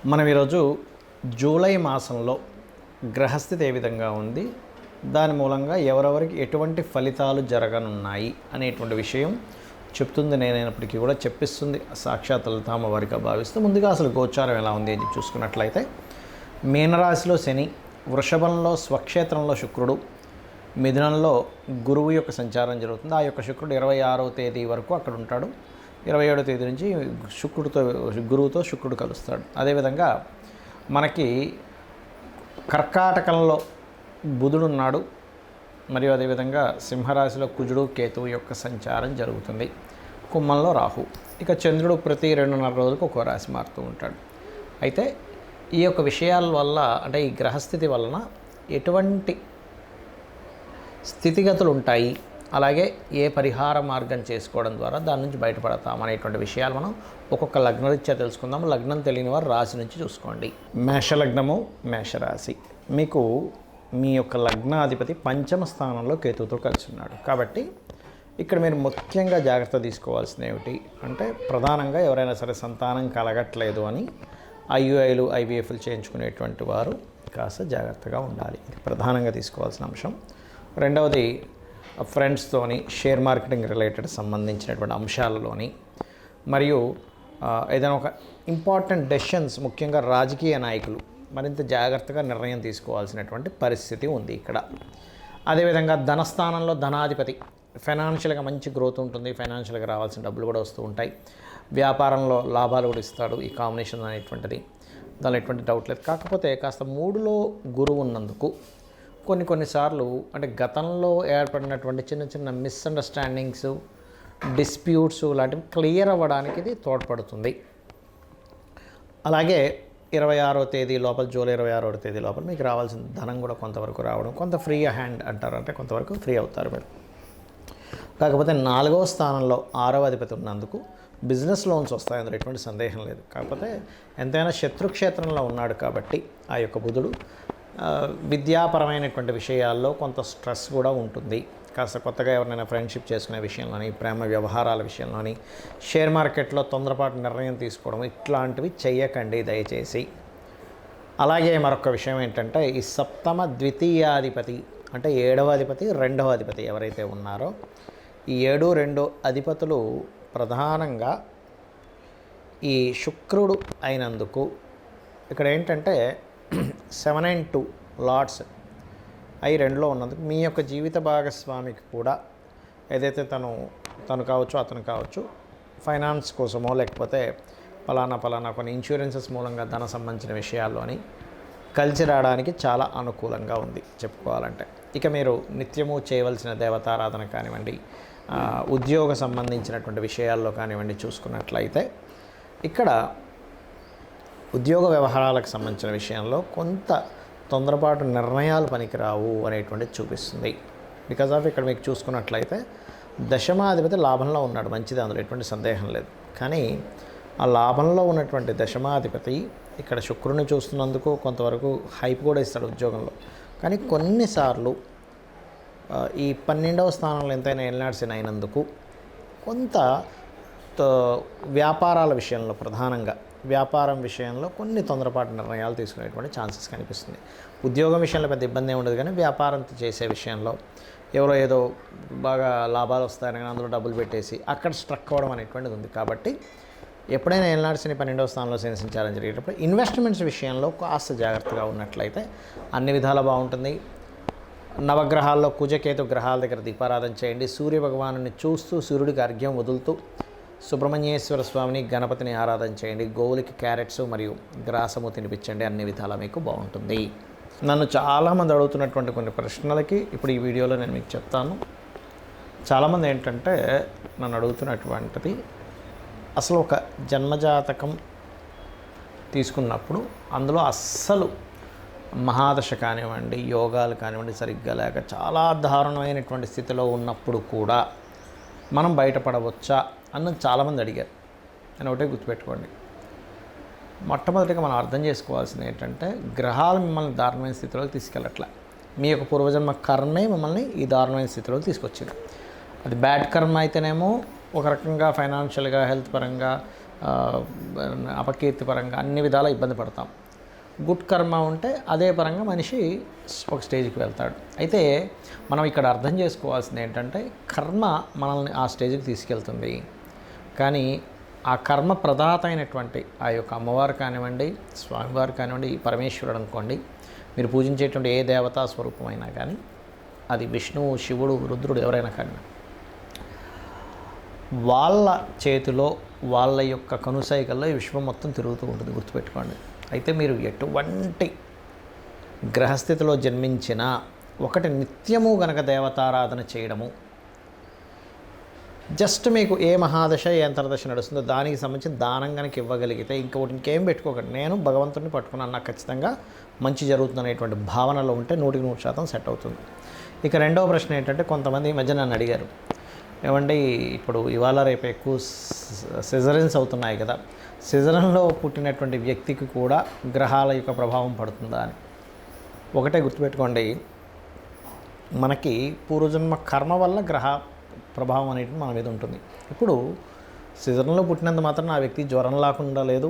మనం ఈరోజు జూలై మాసంలో గ్రహస్థితి ఏ విధంగా ఉంది, దాని మూలంగా ఎవరెవరికి ఎటువంటి ఫలితాలు జరగనున్నాయి అనేటువంటి విషయం చెప్తుంది. నేనైనప్పటికీ కూడా చెప్పిస్తుంది సాక్షాత్ లలితామ్మవారిగా భావిస్తూ ముందుగా అసలు గోచారం ఎలా ఉంది అని చూసుకున్నట్లయితే మీనరాశిలో శని, వృషభంలో స్వక్షేత్రంలో శుక్రుడు, మిథునంలో గురువు యొక్క సంచారం జరుగుతుంది. ఆ యొక్క శుక్రుడు 26వ తేదీ వరకు అక్కడ ఉంటాడు. 27వ తేదీ నుంచి గురువుతో శుక్రుడు కలుస్తాడు. అదేవిధంగా మనకి కర్కాటకంలో బుధుడు ఉన్నాడు. మరియు అదేవిధంగా సింహరాశిలో కుజుడు కేతువు యొక్క సంచారం జరుగుతుంది. కుంభంలో రాహు. ఇక చంద్రుడు ప్రతి 2.5 రోజులకు ఒక్కో రాశి మారుతూ ఉంటాడు. అయితే ఈ యొక్క విషయాల వల్ల, అంటే ఈ గ్రహస్థితి వలన ఎటువంటి స్థితిగతులు ఉంటాయి, అలాగే ఏ పరిహార మార్గం చేసుకోవడం ద్వారా దాని నుంచి బయటపడతాం అనేటువంటి విషయాలు మనం ఒక్కొక్క లగ్నరీత్యా తెలుసుకుందాం. లగ్నం తెలియని వారు రాశి నుంచి చూసుకోండి. మేషలగ్నము, మేషరాశి. మీకు మీ యొక్క లగ్నాధిపతి పంచమ స్థానంలో కేతువుతో కలిసి ఉన్నాడు. కాబట్టి ఇక్కడ మీరు ముఖ్యంగా జాగ్రత్త తీసుకోవాల్సింది ఏమిటి అంటే, ప్రధానంగా ఎవరైనా సరే సంతానం కలగట్లేదు అని ఐయుఐలు ఐవీఎఫ్లు చేయించుకునేటువంటి వారు కాస్త జాగ్రత్తగా ఉండాలి. ఇది ప్రధానంగా తీసుకోవాల్సిన అంశం. రెండవది ఫ్రెండ్స్తోని షేర్ మార్కెటింగ్ రిలేటెడ్ సంబంధించినటువంటి అంశాలలోని, మరియు ఏదైనా ఒక ఇంపార్టెంట్ డెసిషన్స్, ముఖ్యంగా రాజకీయ నాయకులు మరింత జాగ్రత్తగా నిర్ణయం తీసుకోవాల్సినటువంటి పరిస్థితి ఉంది ఇక్కడ. అదేవిధంగా ధనస్థానంలో ధనాధిపతి, ఫైనాన్షియల్గా మంచి గ్రోత్ ఉంటుంది, ఫైనాన్షియల్గా రావాల్సిన డబ్బులు కూడా వస్తూ ఉంటాయి. వ్యాపారంలో లాభాలు కూడా ఇస్తాడు ఈ కాంబినేషన్ అనేటువంటిది, దానిలో ఎటువంటి డౌట్ లేదు. కాకపోతే కాస్త 3లో గురువు ఉన్నందుకు కొన్నిసార్లు అంటే గతంలో ఏర్పడినటువంటి చిన్న చిన్న మిస్అండర్స్టాండింగ్స్, డిస్ప్యూట్స్ లాంటివి క్లియర్ అవ్వడానికి ఇది తోడ్పడుతుంది. అలాగే 26వ తేదీ లోపల, జూలై 26వ తేదీ లోపల మీకు రావాల్సిన ధనం కూడా కొంతవరకు రావడం, కొంత ఫ్రీ హ్యాండ్ అంటారు, అంటే కొంతవరకు ఫ్రీ అవుతారు మీరు. కాకపోతే 4వ స్థానంలో 6వ అధిపతి ఉన్నందుకు బిజినెస్ లోన్స్ వస్తాయి, అందులో ఎటువంటి సందేహం లేదు. కాకపోతే ఎంతైనా శత్రుక్షేత్రంలో ఉన్నాడు కాబట్టి ఆ యొక్క బుధుడు విద్యాపరమైనటువంటి విషయాల్లో కొంత స్ట్రెస్ కూడా ఉంటుంది. కాస్త కొత్తగా ఎవరినైనా ఫ్రెండ్షిప్ చేసుకునే విషయంలోని, ప్రేమ వ్యవహారాల విషయంలోని, షేర్ మార్కెట్లో తొందరపాటు నిర్ణయం తీసుకోవడం ఇట్లాంటివి చెయ్యకండి దయచేసి. అలాగే మరొక విషయం ఏంటంటే, ఈ సప్తమ ద్వితీయాధిపతి అంటే 7వ అధిపతి, 2వ అధిపతి ఎవరైతే ఉన్నారో ఈ 7, 2 అధిపతులు ప్రధానంగా ఈ శుక్రుడు అయినందుకు ఇక్కడ ఏంటంటే 7 and 2 లార్డ్స్ అవి 2లో ఉన్నందుకు మీ యొక్క జీవిత భాగస్వామికి కూడా ఏదైతే తను కావచ్చు, అతను కావచ్చు, ఫైనాన్స్ కోసమో లేకపోతే పలానా కొన్ని ఇన్సూరెన్సెస్ మూలంగా ధన సంబంధించిన విషయాల్లోని కలిసి రావడానికి చాలా అనుకూలంగా ఉంది చెప్పుకోవాలంటే. ఇక మీరు నిత్యము చేయవలసిన దేవతారాధన కానివ్వండి, ఉద్యోగ సంబంధించినటువంటి విషయాల్లో కానివ్వండి చూసుకున్నట్లయితే ఇక్కడ ఉద్యోగ వ్యవహారాలకు సంబంధించిన విషయంలో కొంత తొందరపాటు నిర్ణయాలు పనికిరావు అనేటువంటిది చూపిస్తుంది. బికాజ్ ఆఫ్ ఇక్కడ మీకు చూసుకున్నట్లయితే దశమాధిపతి లాభంలో ఉన్నాడు, మంచిది, అందులో ఎటువంటి సందేహం లేదు. కానీ ఆ లాభంలో ఉన్నటువంటి దశమాధిపతి ఇక్కడ శుక్రుని చూస్తున్నందుకు కొంతవరకు హైప్ కూడా ఇస్తాడు ఉద్యోగంలో. కానీ కొన్నిసార్లు ఈ 12వ స్థానంలో ఎంతైనా ఏలినాడ్సిన అయినందుకు కొంత వ్యాపారాల విషయంలో, ప్రధానంగా వ్యాపారం విషయంలో కొన్ని తొందరపాటు నిర్ణయాలు తీసుకునేటువంటి ఛాన్సెస్ కనిపిస్తుంది. ఉద్యోగం విషయంలో పెద్ద ఇబ్బంది ఏమి ఉండదు, కానీ వ్యాపారం చేసే విషయంలో ఎవరో ఏదో బాగా లాభాలు వస్తాయని అందులో డబ్బులు పెట్టేసి అక్కడ స్ట్రక్ అవ్వడం అనేటువంటిది ఉంది. కాబట్టి ఎప్పుడైనా ఏలినాడ్సిన 12వ స్థానంలో సంచారం జరిగేటప్పుడు ఇన్వెస్ట్మెంట్స్ విషయంలో కాస్త జాగ్రత్తగా ఉన్నట్లయితే అన్ని విధాలా బాగుంటుంది. నవగ్రహాల్లో కుజకేతు గ్రహాల దగ్గర దీపారాధన చేయండి. సూర్య భగవాను చూస్తూ సూర్యుడికి అర్ఘ్యం వదులుతూ సుబ్రహ్మణ్యేశ్వర స్వామిని, గణపతిని ఆరాధన చేయండి. గోవులకి క్యారెట్స్ మరియు గ్రాసము తినిపించండి. అన్ని విధాలా మీకు బాగుంటుంది. నన్ను చాలామంది అడుగుతున్నటువంటి కొన్ని ప్రశ్నలకి ఇప్పుడు ఈ వీడియోలో నేను మీకు చెప్తాను. చాలామంది ఏంటంటే నన్ను అడుగుతున్నటువంటిది, అసలు ఒక జన్మజాతకం తీసుకున్నప్పుడు అందులో అస్సలు మహాదశ కానివ్వండి, యోగాలు కానివ్వండి సరిగ్గా లేక చాలా దారుణమైనటువంటి స్థితిలో ఉన్నప్పుడు కూడా మనం బయటపడవచ్చా అన్నది చాలామంది అడిగారు. నేను ఒకటే గుర్తుపెట్టుకోండి, మొట్టమొదటిగా మనం అర్థం చేసుకోవాల్సింది ఏంటంటే, గ్రహాలు మిమ్మల్ని దారుణమైన స్థితిలోకి తీసుకెళ్ళట్లే. మీ యొక్క పూర్వజన్మ కర్మే మిమ్మల్ని ఈ దారుణమైన స్థితిలోకి తీసుకొచ్చింది. అది బ్యాడ్ కర్మ అయితేనేమో ఒక రకంగా ఫైనాన్షియల్గా, హెల్త్ పరంగా ఆ, అపకీర్తి పరంగా అన్ని విధాలా ఇబ్బంది పడతాం. గుడ్ కర్మ ఉంటే అదే పరంగా మనిషి ఒక స్టేజ్కి వెళ్తాడు. అయితే మనం ఇక్కడ అర్థం చేసుకోవాల్సింది ఏంటంటే కర్మ మనల్ని ఆ స్టేజ్కి తీసుకెళ్తుంది. కానీ ఆ కర్మ ప్రదాత అయినటువంటి ఆ యొక్క అమ్మవారు కానివ్వండి, స్వామివారు కానివ్వండి, పరమేశ్వరుడు అనుకోండి, మీరు పూజించేటువంటి ఏ దేవతా స్వరూపమైనా కానీ, అది విష్ణువు, శివుడు, రుద్రుడు ఎవరైనా కానీ, వాళ్ళ చేతిలో వాళ్ళ యొక్క కనుసైకల్లో ఈ విశ్వం మొత్తం తిరుగుతూ ఉంటుంది, గుర్తుపెట్టుకోండి. అయితే మీరు ఎటువంటి గ్రహస్థితిలో జన్మించినా ఒకటి నిత్యము గనక దేవతారాధన చేయడము, జస్ట్ మీకు ఏ మహాదశ ఏ అంతర్దశ నడుస్తుందో దానికి సంబంధించిన దానం కనుక ఇవ్వగలిగితే ఇంకొకటి ఇంకేం పెట్టుకోకండి. నేను భగవంతుడిని పట్టుకున్నాను, నాకు ఖచ్చితంగా మంచి జరుగుతుంది అనేటువంటి భావనలో ఉంటే 100% సెట్ అవుతుంది. ఇక రెండవ ప్రశ్న ఏంటంటే, కొంతమంది ఈ మధ్య నన్ను అడిగారు, ఏమండి ఇప్పుడు ఇవాళ రేపు ఎక్కువ సిజరన్స్ అవుతున్నాయి కదా, సిజరన్లో పుట్టినటువంటి వ్యక్తికి కూడా గ్రహాల యొక్క ప్రభావం పడుతుందా అని. ఒకటే గుర్తుపెట్టుకోండి, మనకి పూర్వజన్మ కర్మ వల్ల గ్రహ ప్రభావం అనేది మన మీద ఉంటుంది. ఇప్పుడు సిజరన్లో పుట్టినంత మాత్రం ఆ వ్యక్తి జ్వరం లేకుండా లేదు,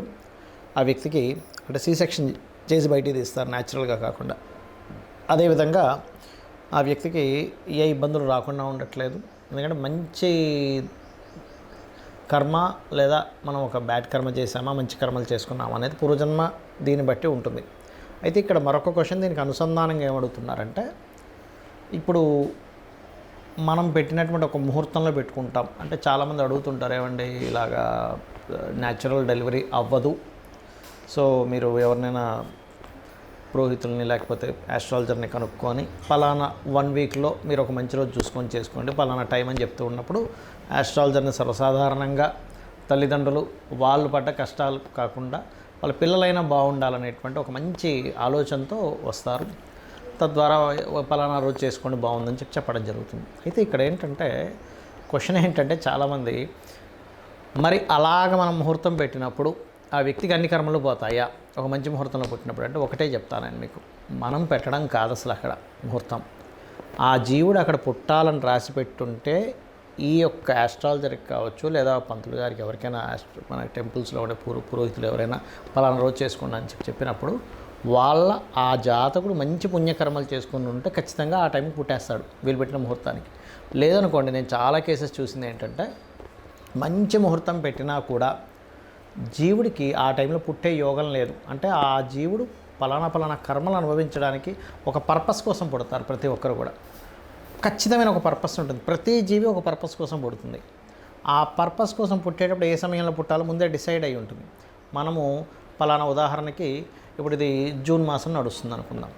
ఆ వ్యక్తికి అంటే C-సెక్షన్ చేసి బయటికి తీస్తారు న్యాచురల్గా కాకుండా. అదేవిధంగా ఆ వ్యక్తికి ఏ ఇబ్బందులు రాకుండా ఉండట్లేదు. ఎందుకంటే మంచి కర్మ లేదా మనం ఒక బ్యాడ్ కర్మ చేసామా, మంచి కర్మలు చేసుకున్నామా అనేది పూర్వజన్మ దీన్ని బట్టి ఉంటుంది. అయితే ఇక్కడ మరొక క్వశ్చన్ దీనికి అనుసంధానంగా ఏమడుగుతున్నారంటే, ఇప్పుడు మనం పెట్టినటువంటి ఒక ముహూర్తంలో పెట్టుకుంటాం. అంటే చాలామంది అడుగుతుంటారు, ఏమండి ఇలాగా న్యాచురల్ డెలివరీ అవ్వదు, సో మీరు ఎవరినైనా పురోహితుల్ని లేకపోతే ఆస్ట్రాలజర్ని కనుక్కొని పలానా 1 వీక్లో మీరు ఒక మంచి రోజు చూసుకొని చేసుకోండి, పలానా టైం అని చెప్తూ ఉన్నప్పుడు ఆస్ట్రాలజర్ని సర్వసాధారణంగా తల్లిదండ్రులు వాళ్ళు పడ్డ కష్టాలు కాకుండా వాళ్ళ పిల్లలైనా బాగుండాలనేటువంటి ఒక మంచి ఆలోచనతో వస్తారు. తద్వారా పలానా రోజు చేసుకోండి బాగుందని చెప్పడం జరుగుతుంది. అయితే ఇక్కడ ఏంటంటే క్వశ్చన్ ఏంటంటే, చాలామంది మరి అలాగ మనం ముహూర్తం పెట్టినప్పుడు ఆ వ్యక్తికి అన్ని కర్మలు పోతాయా ఒక మంచి ముహూర్తంలో పుట్టినప్పుడు అంటే, ఒకటే చెప్తాను మీకు, మనం పెట్టడం కాదు అసలు అక్కడ ముహూర్తం. ఆ జీవుడు అక్కడ పుట్టాలని రాసి పెట్టుంటే ఈ యొక్క ఆస్ట్రాలజర్కి కావచ్చు లేదా పంతులు గారికి ఎవరికైనా మన టెంపుల్స్లో ఉండే పురోహితులు ఎవరైనా పలానా రోజు చేసుకోండి అని చెప్పినప్పుడు వాళ్ళ ఆ జాతకుడు మంచి పుణ్యకర్మలు చేసుకుని ఉంటే ఖచ్చితంగా ఆ టైంకి పుట్టేస్తాడు వీళ్ళు పెట్టిన ముహూర్తానికి. లేదనుకోండి, నేను చాలా కేసెస్ చూసింది ఏంటంటే, మంచి ముహూర్తం పెట్టినా కూడా జీవుడికి ఆ టైంలో పుట్టే యోగం లేదు. అంటే ఆ జీవుడు పలానా కర్మలు అనుభవించడానికి ఒక పర్పస్ కోసం పుడతారు. ప్రతి ఒక్కరు కూడా ఖచ్చితమైన ఒక పర్పస్ ఉంటుంది. ప్రతి జీవి ఒక పర్పస్ కోసం పుడుతుంది. ఆ పర్పస్ కోసం పుట్టేటప్పుడు ఏ సమయంలో పుట్టాలో ముందే డిసైడ్ అయి ఉంటుంది. మనము పలానా ఉదాహరణకి ఇప్పుడు ఇది జూన్ మాసం నడుస్తుంది అనుకుందాం,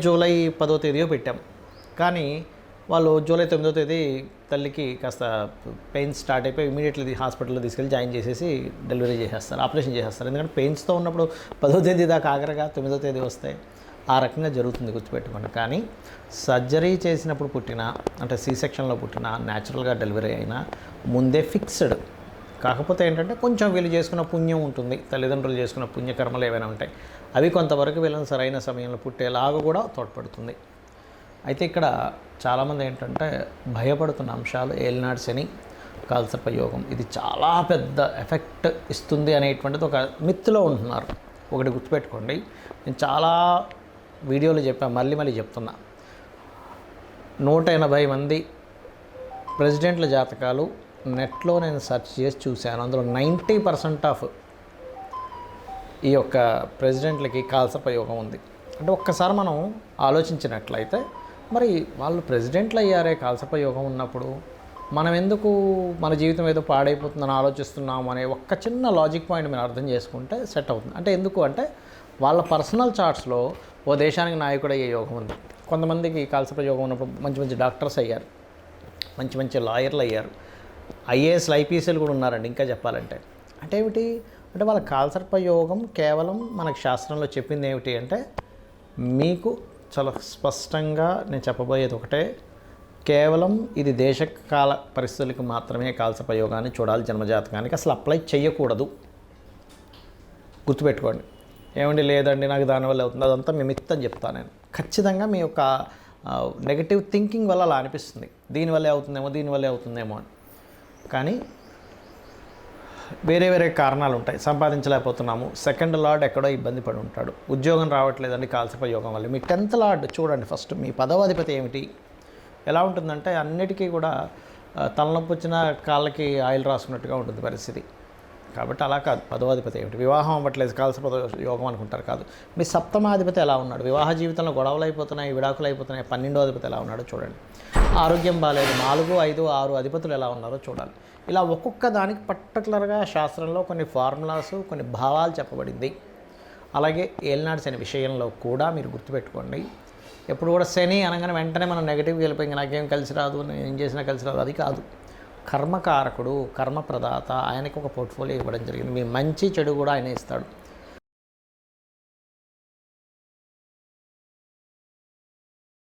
జూలై 10వ తేదీయో పెట్టాం, కానీ వాళ్ళు జూలై 9వ తేదీ తల్లికి కాస్త పెయిన్స్ స్టార్ట్ అయిపోయి ఇమీడియట్లీ హాస్పిటల్లో తీసుకెళ్ళి జాయిన్ చేసేసి డెలివరీ చేసేస్తారు, ఆపరేషన్ చేసేస్తారు. ఎందుకంటే పెయిన్స్తో ఉన్నప్పుడు 10వ తేదీ దాకా ఆగరగా 9వ తేదీ వస్తాయి. ఆ రకంగా జరుగుతుంది, గుర్తుపెట్టుకోండి. కానీ సర్జరీ చేసినప్పుడు పుట్టిన అంటే C-సెక్షన్లో పుట్టిన న్యాచురల్గా డెలివరీ అయినా ముందే ఫిక్స్డ్. కాకపోతే ఏంటంటే కొంచెం వీళ్ళు చేసుకున్న పుణ్యం ఉంటుంది, తల్లిదండ్రులు చేసుకున్న పుణ్యకర్మలు ఏవైనా ఉంటాయి, అవి కొంతవరకు వీళ్ళని సరైన సమయంలో పుట్టేలాగా కూడా తోడ్పడుతుంది. అయితే ఇక్కడ చాలామంది ఏంటంటే భయపడుతున్న అంశాలు ఏలినాడు శని, కాలసర్ప యోగం, ఇది చాలా పెద్ద ఎఫెక్ట్ ఇస్తుంది అనేటువంటిది ఒక మిత్తులో ఉంటున్నారు. ఒకటి గుర్తుపెట్టుకోండి, నేను చాలా వీడియోలు చెప్పాను, మళ్ళీ చెప్తున్నా. 180 మంది ప్రెసిడెంట్ల జాతకాలు నెట్లో నేను సెర్చ్ చేసి చూశాను. అందులో 90% ఆఫ్ ఈ యొక్క ప్రెసిడెంట్లకి కాలసర్ప యోగం ఉంది. అంటే ఒక్కసారి మనం ఆలోచించినట్లయితే, మరి వాళ్ళు ప్రెసిడెంట్లు అయ్యారే కాలసర్ప యోగం ఉన్నప్పుడు మనం ఎందుకు మన జీవితం ఏదో పాడైపోతుందని ఆలోచిస్తున్నాము అనే ఒక్క చిన్న లాజిక్ పాయింట్ మీరు అర్థం చేసుకుంటే సెట్ అవుతుంది. అంటే ఎందుకు అంటే, వాళ్ళ పర్సనల్ చార్ట్స్లో ఓ దేశానికి నాయకుడు అయ్యే యోగం ఉంది. కొంతమందికి కాలసర్ప యోగం ఉన్నప్పుడు మంచి డాక్టర్స్ అయ్యారు, మంచి లాయర్లు అయ్యారు, IASలు IPSలు కూడా ఉన్నారండి. ఇంకా చెప్పాలంటే అంటే ఏమిటి అంటే, వాళ్ళ కాలసర్ప యోగం కేవలం మనకు శాస్త్రంలో చెప్పింది ఏమిటి అంటే, మీకు చాలా స్పష్టంగా నేను చెప్పబోయేది ఒకటే, కేవలం ఇది దేశకాల పరిస్థితులకు మాత్రమే కాలసర్ప యోగాన్ని చూడాలి, జన్మజాతకానికి అసలు అప్లై చేయకూడదు. గుర్తుపెట్టుకోండి. ఏమండి లేదండి నాకు దానివల్ల అవుతుంది, అదంతా మిమిత్తని చెప్తాను నేను. ఖచ్చితంగా మీ యొక్క నెగటివ్ థింకింగ్ వల్ల అలా అనిపిస్తుంది, దీనివల్లే అవుతుందేమో అని. కానీ వేరే వేరే కారణాలు ఉంటాయి, సంపాదించలేకపోతున్నాము. సెకండ్ లార్డ్ ఎక్కడో ఇబ్బంది పడి ఉంటాడు, ఉద్యోగం రావట్లేదండి కాల్సప యోగం వల్ల. మీ 10th లార్డ్ చూడండి ఫస్ట్, మీ 10వ అధిపతి ఏమిటి, ఎలా ఉంటుందంటే అన్నిటికీ కూడా తలనొప్పి వచ్చిన కాళ్ళకి ఆయిల్ రాసుకున్నట్టుగా ఉంటుంది పరిస్థితి. కాబట్టి అలా కాదు. 10వ అధిపతి ఏమిటి, వివాహం అవ్వట్లేదు కాల్సప యోగం అనుకుంటారు, కాదు. మీ 7వ అధిపతి ఎలా ఉన్నాడు, వివాహ జీవితంలో గొడవలు అయిపోతున్నాయి, విడాకులు అయిపోతున్నాయి. 12వ అధిపతి ఎలా ఉన్నాడో చూడండి. ఆరోగ్యం బాగాలేదు. 4, 5, 6 అధిపతులు ఎలా ఉన్నారో చూడాలి. ఇలా ఒక్కొక్క దానికి పర్టికులర్గా శాస్త్రంలో కొన్ని ఫార్ములాస్, కొన్ని భావాలు చెప్పబడింది. అలాగే ఏలినాడు శని విషయంలో కూడా మీరు గుర్తుపెట్టుకోండి, ఎప్పుడు కూడా శని అనగానే వెంటనే మనం నెగిటివ్గా వెళ్ళిపోయి నాకేం కలిసి రాదు, నేను ఏం చేసినా కలిసి రాదు, అది కాదు. కర్మకారకుడు, కర్మప్రదాత, ఆయనకి ఒక పోర్ట్ఫోలియో ఇవ్వడం జరిగింది. మీ మంచి చెడు కూడా ఆయన ఇస్తాడు.